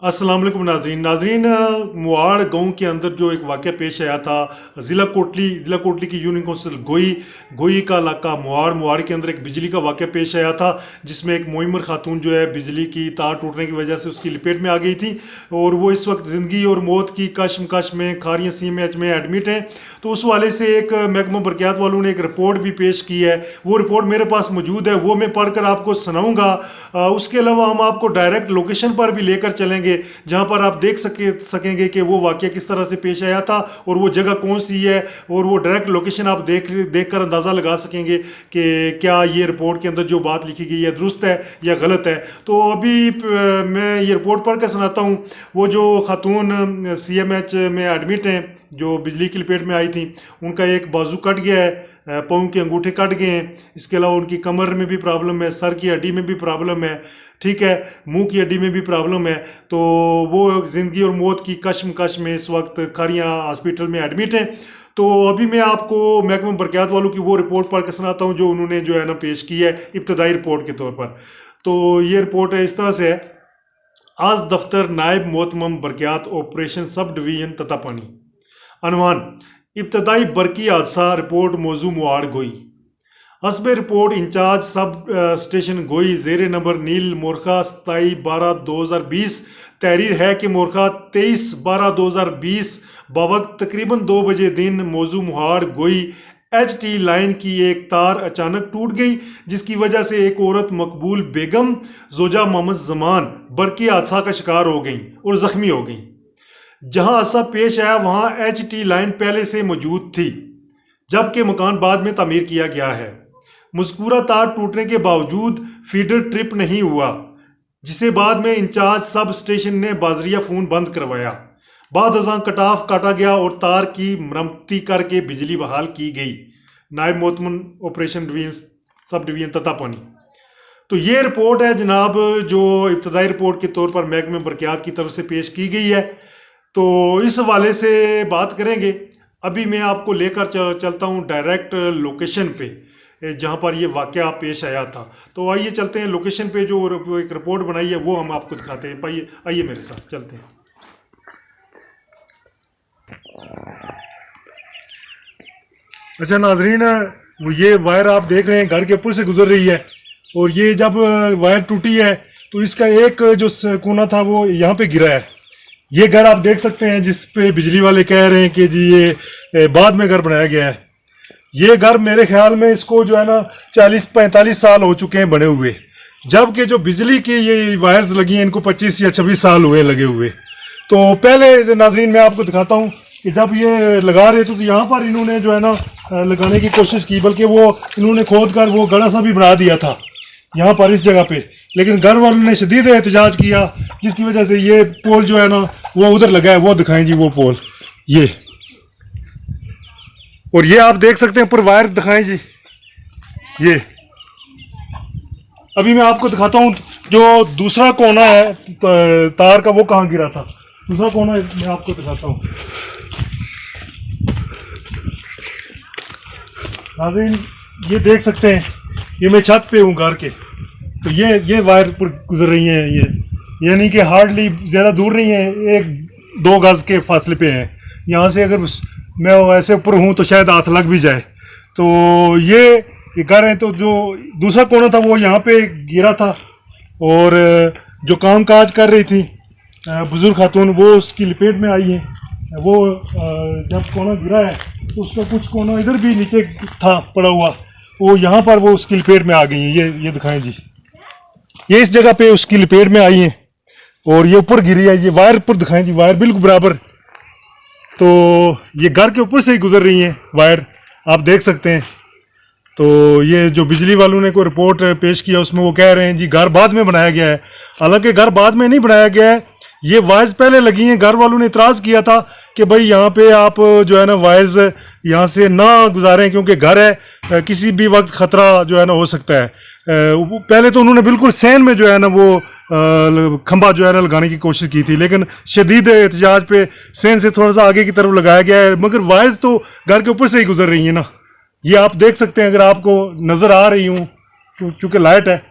अस्सलाम वालेकुम नाजरीन मुआड़ गांव के अंदर जो एक वाक़या पेश आया था। ज़िला कोटली की यूनियन कौंसिल गोई का इलाका मुआड़ के अंदर एक बिजली का वाक़या पेश आया था, जिसमें एक मोइमर खातून जो है बिजली की तार टूटने की वजह से उसकी लपेट में आ गई थी और वो इस वक्त ज़िंदगी और मौत की कशमकश में खारियाँ CMH में एडमिट हैं। तो उस वाले से एक महकमा बरक़ियात वालों ने एक रिपोर्ट भी पेश की है। वो रिपोर्ट मेरे पास मौजूद है, वो मैं पढ़कर आपको सुनाऊँगा। उसके अलावा हम आपको डायरेक्ट लोकेशन पर भी लेकर चलेंगे जहां पर आप देख सकेंगे कि वो वाकया किस तरह से पेश आया था और वो जगह कौन सी है, और वो डायरेक्ट लोकेशन आप देखकर अंदाज़ा लगा सकेंगे कि क्या ये रिपोर्ट के अंदर जो बात लिखी गई है दुरुस्त है या गलत है। तो अभी मैं ये रिपोर्ट पढ़ कर सुनाता हूँ। वो जो खातून CMH में एडमिट हैं जो बिजली की लपेट में आई थी, उनका एक बाजू कट गया है, पाँव के अंगूठे कट गए हैं। इसके अलावा उनकी कमर में भी प्रॉब्लम है, सर की हड्डी में भी प्रॉब्लम है, ठीक है, मुंह की हड्डी में भी प्रॉब्लम है। तो वो ज़िंदगी और मौत की कशमकश में इस वक्त खारियाँ हॉस्पिटल में एडमिट हैं। तो अभी मैं आपको महकमा बरक़ियात वालों की वो रिपोर्ट पढ़ के सुनाता हूँ जो उन्होंने जो है ना पेश की है इब्तदाई रिपोर्ट के तौर पर। तो ये रिपोर्ट है, इस तरह से है। आज दफ्तर नायब मोहतमम बरक़ियात ऑपरेशन सब डिवीजन ततापानी। अनवान इब्तदाई बरकी हादसा रिपोर्ट मौजू मुआड़ गोई। हस्ब रिपोर्ट इंचार्ज सब स्टेशन गोई ज़ेर नंबर नील मोरखा 27/12/2020 तहरीर है कि मोरखा 23/12/2020 बवक्त तकरीबन 2 बजे दिन मौजू मुहाड़ गोई HT लाइन की एक तार अचानक टूट गई, जिसकी वजह से एक औरत मकबूल बेगम जोजा मोहम्मद जमान बरकी हादसा का शिकार हो गई और ज़ख्मी हो गई। जहां हादसा पेश आया वहां HT लाइन पहले से मौजूद थी, जबकि मकान बाद में तामीर किया गया है। मज़कूरा तार टूटने के बावजूद फीडर ट्रिप नहीं हुआ, जिसे बाद में इंचार्ज सब स्टेशन ने बाजरिया फ़ोन बंद करवाया। बाद अज़ां कटाफ काटा गया और तार की मरम्मती करके बिजली बहाल की गई। नायब मोहतमम ऑपरेशन सब डिवीजन ततापानी। तो ये रिपोर्ट है जनाब, जो इब्तदाई रिपोर्ट के तौर पर महकमे बरक़ियात की तरफ से पेश की गई है। तो इस हवाले से बात करेंगे। अभी मैं आपको लेकर चलता हूँ डायरेक्ट लोकेशन पे जहाँ पर ये वाक़या पेश आया था। तो आइए चलते हैं लोकेशन पे, जो एक रिपोर्ट बनाई है वो हम आपको दिखाते हैं। आइए मेरे साथ चलते हैं। अच्छा नाजरीन, वो ये वायर आप देख रहे हैं घर के ऊपर से गुजर रही है, और ये जब वायर टूटी है तो इसका एक जो कोना था वो यहाँ पे गिरा है। ये घर आप देख सकते हैं जिस पे बिजली वाले कह रहे हैं कि जी ये बाद में घर बनाया गया है। ये घर मेरे ख्याल में इसको जो है ना 40-45 साल हो चुके हैं बने हुए, जबकि जो बिजली की ये वायर्स लगी हैं इनको 25 या 26 साल हुए लगे हुए। तो पहले नाजरीन मैं आपको दिखाता हूँ कि जब ये लगा रहे थे तो यहाँ पर इन्होंने जो है ना लगाने की कोशिश की, बल्कि वो इन्होंने खोद कर वो गड़ा सा भी बना दिया था यहाँ पर इस जगह पे, लेकिन घर वालों ने शदीद एहतजाज किया, जिसकी वजह से ये पोल जो है ना वो उधर लगा है। वो दिखाएं जी वो पोल, ये, और ये आप देख सकते हैं ऊपर वायर दिखाएं जी। ये अभी मैं आपको दिखाता हूँ जो दूसरा कोना है तार का, वो कहाँ गिरा था। दूसरा कोना मैं आपको दिखाता हूँ। नाज़रीन ये देख सकते हैं, ये मैं छत पे हूँ घर के, तो ये वायर पर गुजर रही हैं ये, यानी कि हार्डली ज़्यादा दूर नहीं है, 1-2 गज के फासले पे हैं। यहाँ से अगर मैं ऐसे ऊपर हूँ तो शायद हाथ लग भी जाए। तो ये घर है। तो जो दूसरा कोना था वो यहाँ पे गिरा था, और जो काम काज कर रही थी बुजुर्ग खातून वो उसकी लपेट में आई है। वो जब कोना गिरा है तो उसका कुछ कोना इधर भी नीचे था पड़ा हुआ, वो यहाँ पर वो उसकी लपेट में आ गई है। ये दिखाएं जी, ये इस जगह पे उसकी लपेट में आई है और ये ऊपर गिरी है। ये वायर ऊपर दिखाएं जी, वायर बिल्कुल बराबर। तो ये घर के ऊपर से ही गुजर रही हैं वायर, आप देख सकते हैं। तो ये जो बिजली वालों ने कोई रिपोर्ट पेश किया उसमें वो कह रहे हैं जी घर बाद में बनाया गया है, हालांकि घर बाद में नहीं बनाया गया है, ये वायर्स पहले लगी हैं। घर वालों ने इतराज़ किया था कि भाई यहाँ पे आप जो है ना वायर्स यहाँ से ना गुजारें, क्योंकि घर है, किसी भी वक्त ख़तरा जो है ना हो सकता है। पहले तो उन्होंने बिल्कुल सैन में जो है ना वो खंबा जो है ना लगाने की कोशिश की थी, लेकिन शदीद एहतजाज पे सैन से थोड़ा सा आगे की तरफ लगाया गया है, मगर वायर्स तो घर के ऊपर से ही गुजर रही हैं ना। ये आप देख सकते हैं, अगर आपको नज़र आ रही हूँ, क्योंकि लाइट है।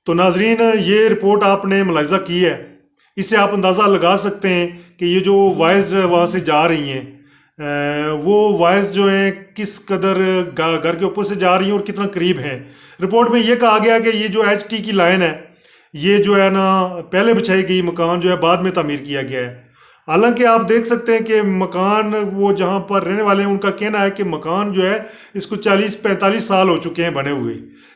तो नाजरीन, ये रिपोर्ट आपने मुलाहिजा की है, इससे आप अंदाज़ा लगा सकते हैं कि ये जो वाइज वहाँ से जा रही हैं वो वाइज जो है किस कदर घर के ऊपर से जा रही हैं और कितना करीब हैं। रिपोर्ट में ये कहा गया कि ये जो HT की लाइन है ये जो है ना पहले बिछाई गई, मकान जो है बाद में तामीर किया गया है। हालांकि आप देख सकते हैं कि मकान वो जहाँ पर रहने वाले हैं उनका कहना है कि मकान जो है इसको 40-45 साल हो चुके हैं बने हुए,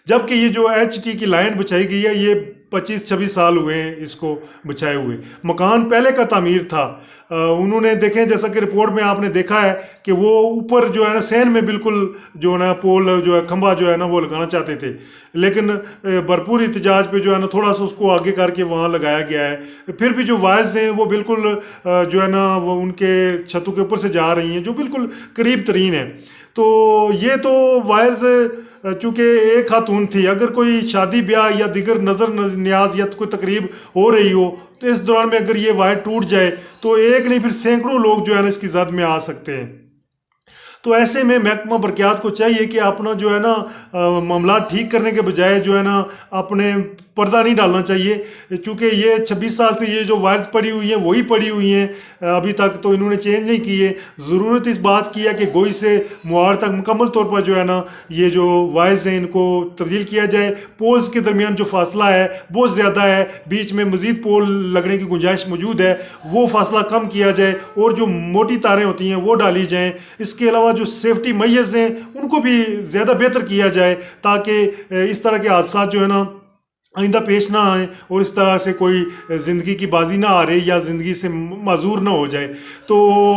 जबकि ये जो HT की लाइन बिछाई गई है ये 25-26 साल हुए हैं इसको बिछाए हुए। मकान पहले का तामीर था। उन्होंने देखें, जैसा कि रिपोर्ट में आपने देखा है कि वो ऊपर जो है ना सैन में बिल्कुल जो है ना पोल जो है खंभा जो है ना वो लगाना चाहते थे, लेकिन भरपूर एहतजाज पे जो है ना थोड़ा सा उसको आगे करके वहाँ लगाया गया है। फिर भी जो वायर्स हैं वो बिल्कुल जो है ना वो उनके छतों के ऊपर से जा रही हैं जो बिल्कुल करीब तरीन है। तो ये तो वायर्स चूँकि एक खातून थी, अगर कोई शादी ब्याह या दिगर नज़र न्याज या कोई तकरीब हो रही हो तो इस दौरान में अगर ये वायर टूट जाए तो एक नहीं फिर सैकड़ों लोग जो है ना इसकी जद में आ सकते हैं। तो ऐसे में महकमा बरक़ियात को चाहिए कि अपना जो है ना मामला ठीक करने के बजाय जो है ना अपने पर्दा नहीं डालना चाहिए, क्योंकि ये 26 साल से ये जो वायर्स पड़ी हुई हैं वही पड़ी हुई हैं, अभी तक तो इन्होंने चेंज नहीं की है। ज़रूरत इस बात की है कि गोई से मुहार तक मुकम्मल तौर पर जो है ना ये जो वायर्स हैं इनको तब्दील किया जाए। पोल्स के दरमियान जो फासला है बहुत ज़्यादा है, बीच में मज़ीद पोल लगने की गुंजाइश मौजूद है, वो फासला कम किया जाए और जो मोटी तारें होती हैं वो डाली जाएँ। इसके अलावा जो सेफ्टी मैयर्स हैं उनको भी ज़्यादा बेहतर किया जाए ताकि इस तरह के हादसा जो है ना आइंदा पेश ना आए और इस तरह से कोई ज़िंदगी की बाजी ना आ रही या ज़िंदगी से माजूर ना हो जाए। तो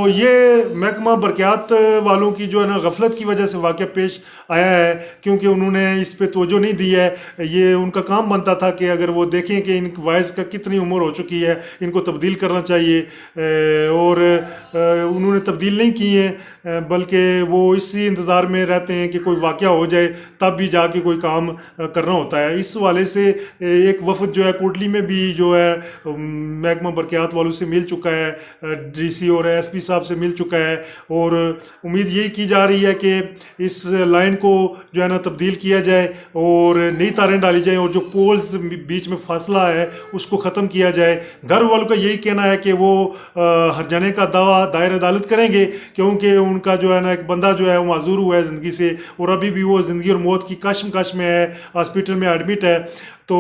ये महकमा बरक़ियात वालों की जो है ना गफलत की वजह से वाक़या पेश आया है, क्योंकि उन्होंने इस पे तवज्जो नहीं दी है। ये उनका काम बनता था कि अगर वो देखें कि इन वाइस का कितनी उम्र हो चुकी है, इनको तब्दील करना चाहिए, और उन्होंने तब्दील नहीं की है, बल्कि वो इसी इंतज़ार में रहते हैं कि कोई वाक़या हो जाए तब भी जाके कोई काम करना होता है। इस वाले से एक वफद जो है कोटली में भी जो है महकमा बरक़ियात वालों से मिल चुका है, DC और SP साहब से मिल चुका है, और उम्मीद यही की जा रही है कि इस लाइन को जो है ना तब्दील किया जाए और नई तारें डाली जाएं और जो पोल्स बीच में फासला है उसको ख़त्म किया जाए। घर वालों का यही कहना है कि वो हर्जाने का दावा दायर अदालत करेंगे, क्योंकि उनका जो है ना एक बंदा जो है वो माजूर हुआ है ज़िंदगी से और अभी भी वो ज़िंदगी और मौत की कश्मकश में है, हॉस्पिटल में एडमिट है। तो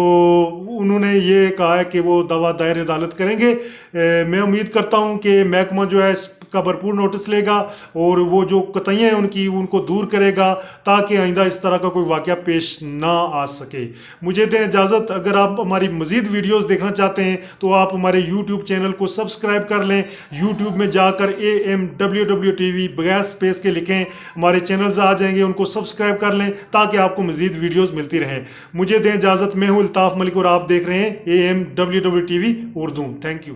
उन्होंने ये कहा है कि वो दावा दायर अदालत करेंगे। मैं उम्मीद करता हूँ कि महकमा जो है इसका भरपूर नोटिस लेगा और वो जो कतइयाँ हैं उनकी उनको दूर करेगा ताकि आइंदा इस तरह का कोई वाक़या पेश ना आ सके। मुझे दें इजाज़त। अगर आप हमारी मज़ीद वीडियोस देखना चाहते हैं तो आप हमारे YouTube चैनल को सब्सक्राइब कर लें। YouTube में जाकर AMWW TV बगैर स्पेस के लिखें, हमारे चैनल्स आ जाएंगे, उनको सब्सक्राइब कर लें ताकि आपको मज़ीद वीडियोज़ मिलती रहें। मुझे दें इजाज़त। मैं हूँ अल्ताफ़ मलिक और आप देख रहे हैं AMWW TV Urdu. Thank you.